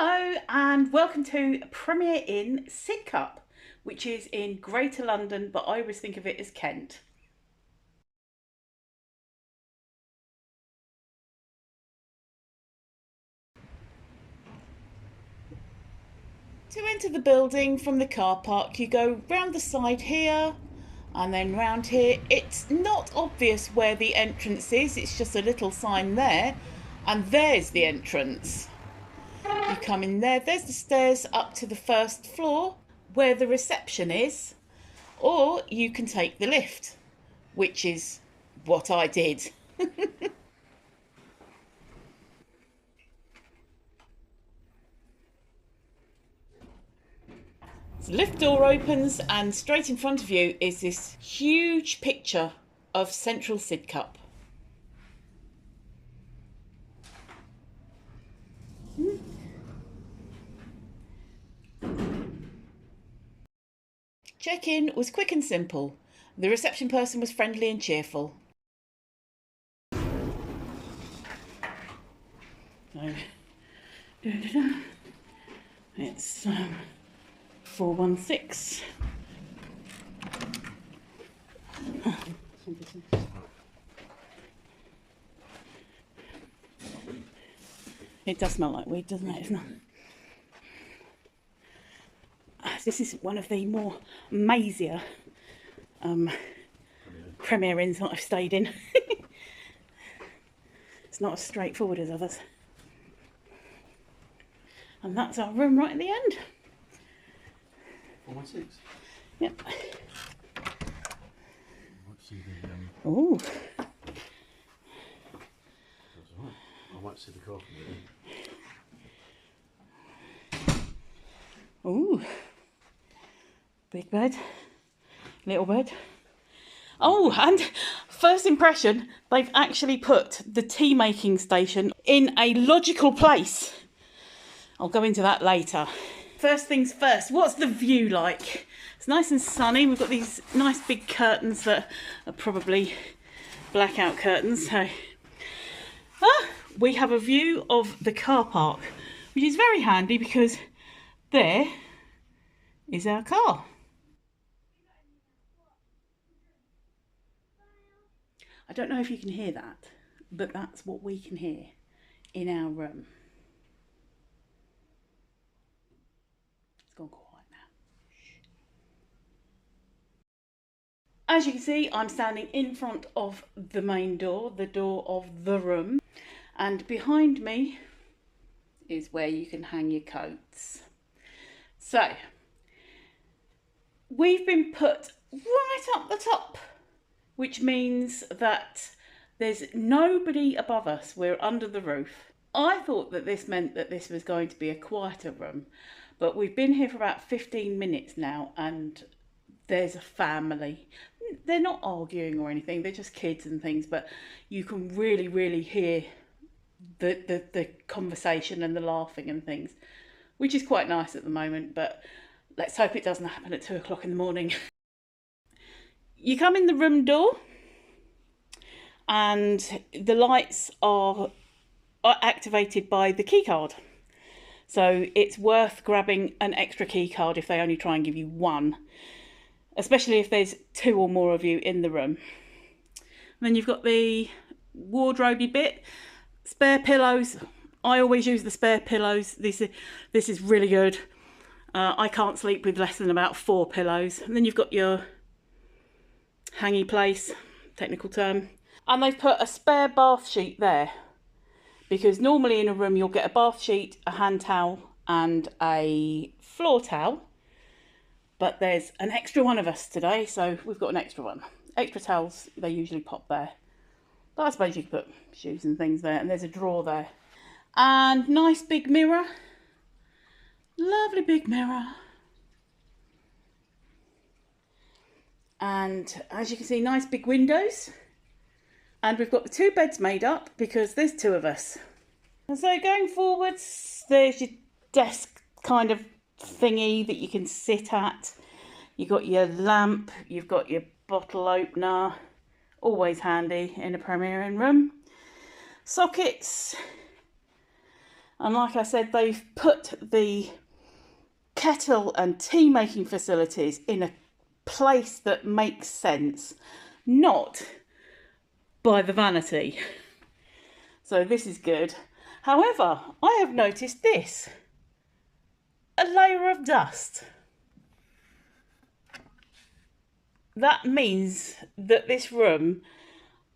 Hello and welcome to Premier Inn Sidcup, which is in Greater London, but I always think of it as Kent. To enter the building from the car park, you go round the side here and then round here. It's not obvious where the entrance is, it's just a little sign there, and there's the entrance. You come in there, there's the stairs up to the first floor where the reception is, or you can take the lift, which is what I did. The lift door opens and straight in front of you is this huge picture of Central Sidcup. Check-in was quick and simple. The reception person was friendly and cheerful. It's 416. It does smell like weed, doesn't it? This is one of the more mazier Premier Inns that I've stayed in. It's not as straightforward as others. And that's our room right at the end. 416? Yep. Oh. Ooh. That's all right. I might see the car from there. Ooh. Big bed. Little bed. Oh, and first impression, they've actually put the tea making station in a logical place. I'll go into that later. First things first, what's the view like? It's nice and sunny. We've got these nice big curtains that are probably blackout curtains. So we have a view of the car park, which is very handy because there is our car. I don't know if you can hear that, but that's what we can hear in our room. It's gone quiet now. As you can see, I'm standing in front of the main door, the door of the room, and behind me is where you can hang your coats. So, we've been put right up the top, which means that there's nobody above us. We're under the roof. I thought that this meant that this was going to be a quieter room, but we've been here for about 15 minutes now and there's a family. They're not arguing or anything, they're just kids and things, but you can really hear the conversation and the laughing and things, which is quite nice at the moment, but let's hope it doesn't happen at 2 o'clock in the morning. You come in the room door and the lights are activated by the key card. So it's worth grabbing an extra key card if they only try and give you one, especially if there's 2 or more of you in the room. And then you've got the wardrobey bit, spare pillows. I always use the spare pillows. This is really good. I can't sleep with less than about 4 pillows. And then you've got your hangy place, technical term, and they've put a spare bath sheet there because normally in a room you'll get a bath sheet, a hand towel and a floor towel, but there's an extra one of us today, so we've got an extra one. Extra towels, they usually pop there, but I suppose you can put shoes and things there, and there's a drawer there, and nice big mirror, lovely big mirror. And as you can see, nice big windows. And we've got the 2 beds made up because there's 2 of us. And so going forwards, there's your desk kind of thingy that you can sit at. You've got your lamp, you've got your bottle opener, always handy in a Premier Inn room. Sockets, And like I said, they've put the kettle and tea making facilities in a place that makes sense, not by the vanity. So this is good. However, I have noticed this. A layer of dust. That means that this room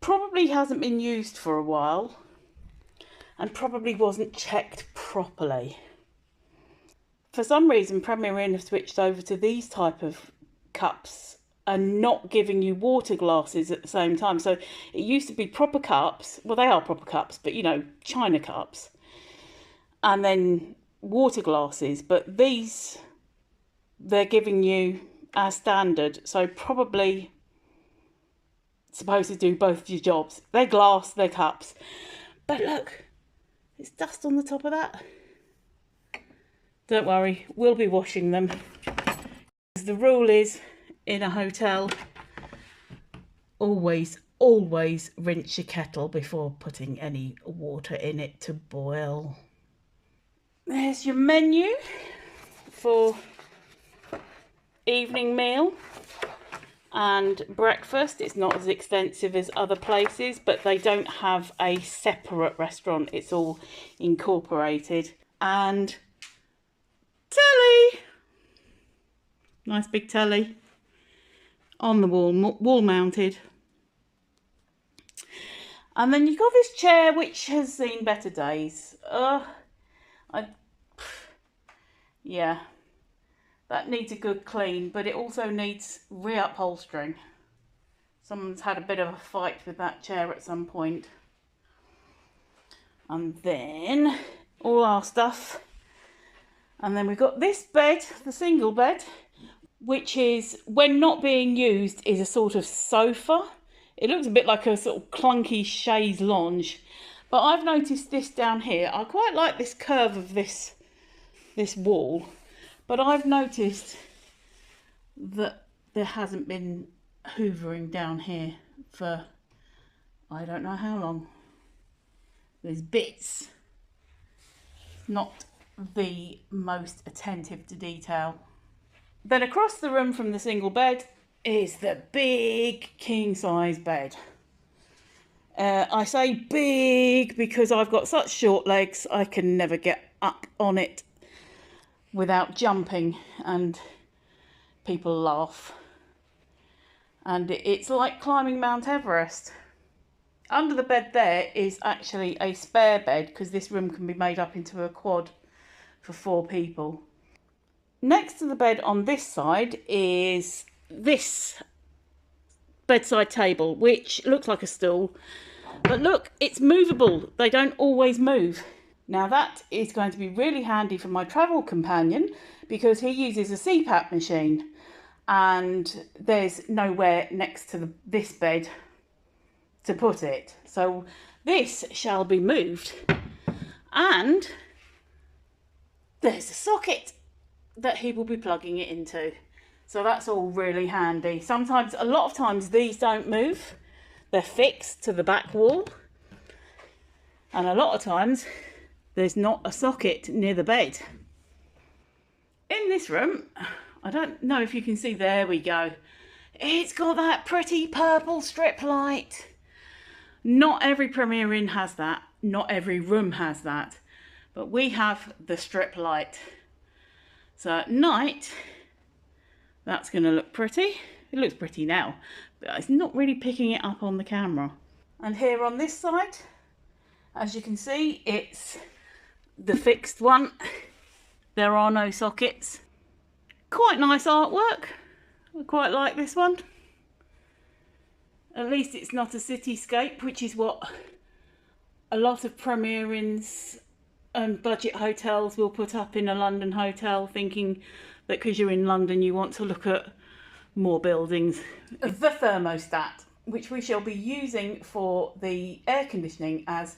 probably hasn't been used for a while and probably wasn't checked properly. For some reason, Premier Inn have switched over to these type of cups and not giving you water glasses at the same time. So it used to be proper cups. Well, they are proper cups, but you know, china cups. And then water glasses. But these, they're giving you as standard. So probably supposed to do both your jobs. They're glass, they're cups. But look, there's dust on the top of that. Don't worry, we'll be washing them. The rule is, in a hotel, always rinse your kettle before putting any water in it to boil. There's your menu for evening meal and breakfast. It's not as extensive as other places, but they don't have a separate restaurant. It's all incorporated. And telly, nice big telly on the wall mounted. And then you've got this chair which has seen better days. Yeah, that needs a good clean, but it also needs reupholstering. Someone's had a bit of a fight with that chair at some point. And then all our stuff. And then we've got this bed, the single bed, which is, when not being used, is a sort of sofa. It looks a bit like a sort of clunky chaise lounge. But I've noticed this down here. I quite like this curve of this wall. But I've noticed that there hasn't been hoovering down here for I don't know how long. There's bits. Not the most attentive to detail. Then across the room from the single bed is the big king size bed. I say big because I've got such short legs I can never get up on it without jumping, and people laugh. And it's like climbing Mount Everest. Under the bed there is actually a spare bed because this room can be made up into a quad for 4 people. Next to the bed on this side is this bedside table, which looks like a stool, but look, it's movable. They don't always move. Now that is going to be really handy for my travel companion because he uses a CPAP machine and there's nowhere next to this bed to put it. So this shall be moved, and there's a socket that he will be plugging it into. So that's all really handy. Sometimes, a lot of times, these don't move. They're fixed to the back wall. And a lot of times, there's not a socket near the bed. In this room, I don't know if you can see, there we go. It's got that pretty purple strip light. Not every Premier Inn has that. Not every room has that. But we have the strip light. So at night, that's going to look pretty. It looks pretty now, but it's not really picking it up on the camera. And here on this side, as you can see, it's the fixed one. There are no sockets. Quite nice artwork. I quite like this one. At least it's not a cityscape, which is what a lot of Premier Inns and budget hotels will put up in a London hotel, thinking that because you're in London you want to look at more buildings. The thermostat, which we shall be using for the air conditioning, as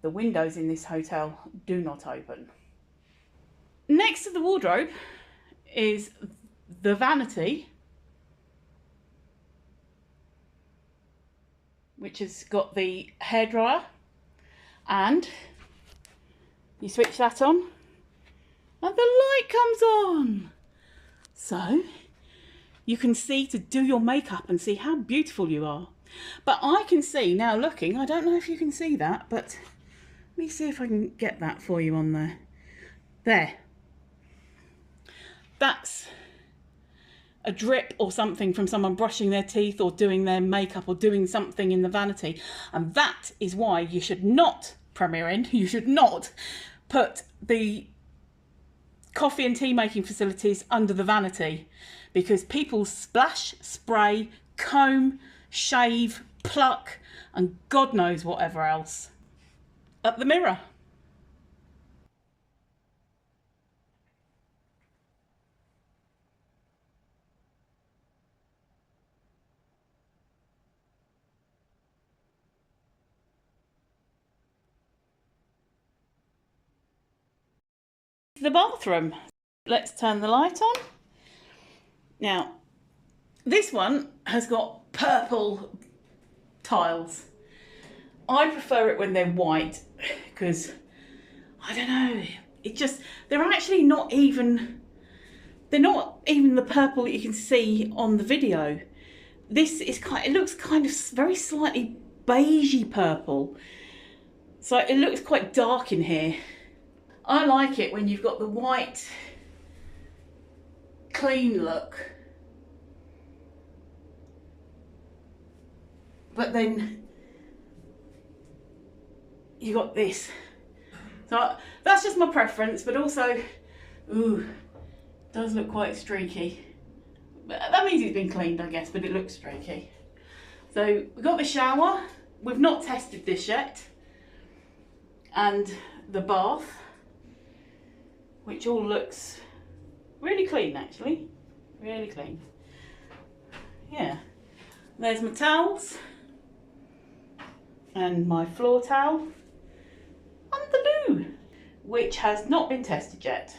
the windows in this hotel do not open. Next to the wardrobe is the vanity, which has got the hairdryer, and You switch that on and the light comes on. So you can see to do your makeup and see how beautiful you are. But I can see now looking, I don't know if you can see that, but let me see if I can get that for you on there. There. That's a drip or something from someone brushing their teeth or doing their makeup or doing something in the vanity. And that is why you should not, Premier Inn, you should not put the coffee and tea making facilities under the vanity, because people splash, spray, comb, shave, pluck, and God knows whatever else up the mirror. The bathroom. Let's turn the light on. Now, this one has got purple tiles. I prefer it when they're white because, I don't know, it just, they're not even the purple that you can see on the video. This is it looks kind of very slightly beigey purple. So it looks quite dark in here. I like it when you've got the white, clean look. But then you got this. So that's just my preference, but also, ooh, does look quite streaky. But that means it's been cleaned, I guess, but it looks streaky. So we've got the shower. We've not tested this yet. And the bath, which all looks really clean, actually. Really clean. Yeah. There's my towels. And my floor towel. And the loo, which has not been tested yet.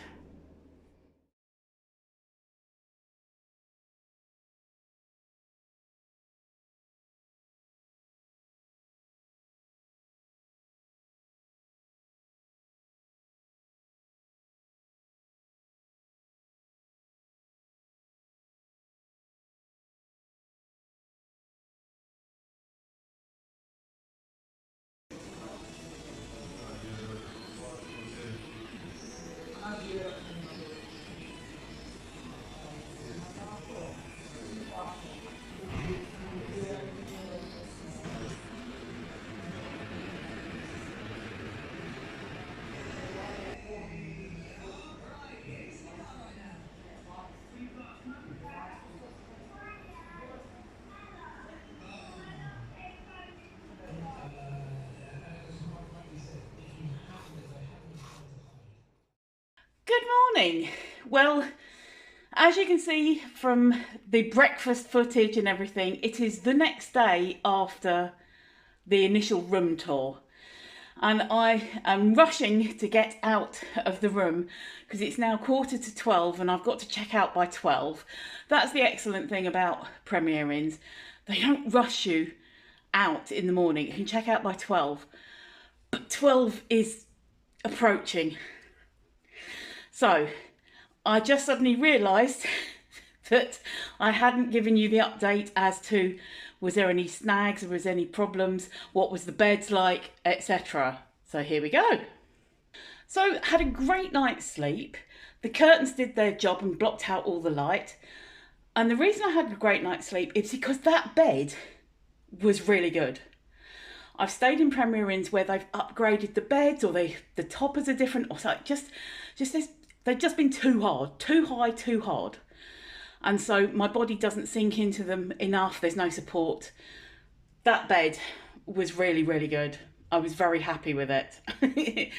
Good morning. Well, as you can see from the breakfast footage and everything, it is the next day after the initial room tour. And I am rushing to get out of the room because it's now 11:45 and I've got to check out by 12. That's the excellent thing about Premier Inns. They don't rush you out in the morning. You can check out by 12. But 12 is approaching. So, I just suddenly realised that I hadn't given you the update as to was there any snags or was there any problems, what was the beds like, etc. So here we go. So, had a great night's sleep. The curtains did their job and blocked out all the light. And the reason I had a great night's sleep is because that bed was really good. I've stayed in Premier Inns where they've upgraded the beds or the toppers are different or so. They've just been too hard, too high, too hard. And so my body doesn't sink into them enough. There's no support. That bed was really, really good. I was very happy with it.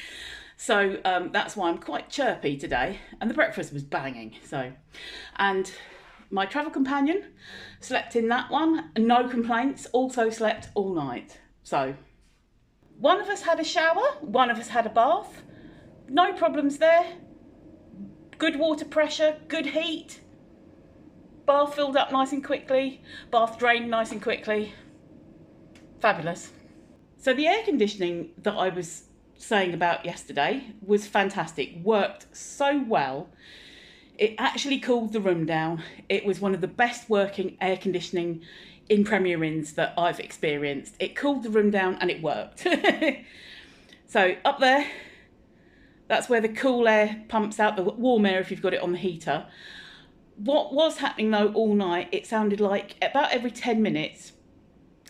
So that's why I'm quite chirpy today. And the breakfast was banging. And my travel companion slept in that one. No complaints. Also slept all night. So one of us had a shower. One of us had a bath. No problems there. Good water pressure, good heat. Bath filled up nice and quickly. Bath drained nice and quickly. Fabulous. So the air conditioning that I was saying about yesterday was fantastic. Worked so well. It actually cooled the room down. It was one of the best working air conditioning in Premier Inns that I've experienced. It cooled the room down and it worked. So up there, that's where the cool air pumps out the warm air if you've got it on the heater. What was happening though all night, it sounded like about every 10 minutes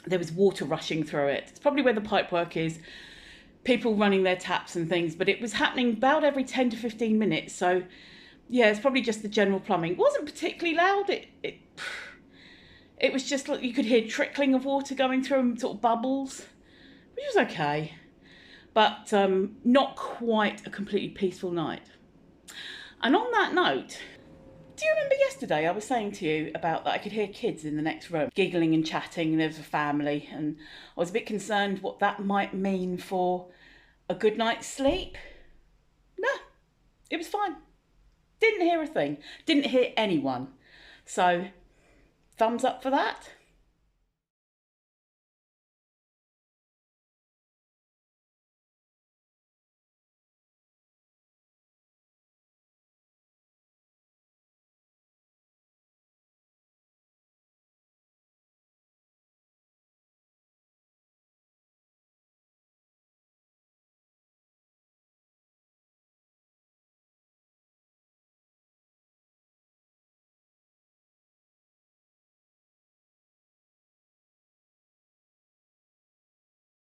there was water rushing through it. It's probably where the pipework is, people running their taps and things, but it was happening about every 10 to 15 minutes. So yeah, it's probably just the general plumbing. It wasn't particularly loud. It was just like you could hear trickling of water going through and sort of bubbles, which was okay. But not quite a completely peaceful night. And on that note, do you remember yesterday I was saying to you about that I could hear kids in the next room giggling and chatting, and there was a family, and I was a bit concerned what that might mean for a good night's sleep? No, it was fine. Didn't hear a thing. Didn't hear anyone. So, thumbs up for that.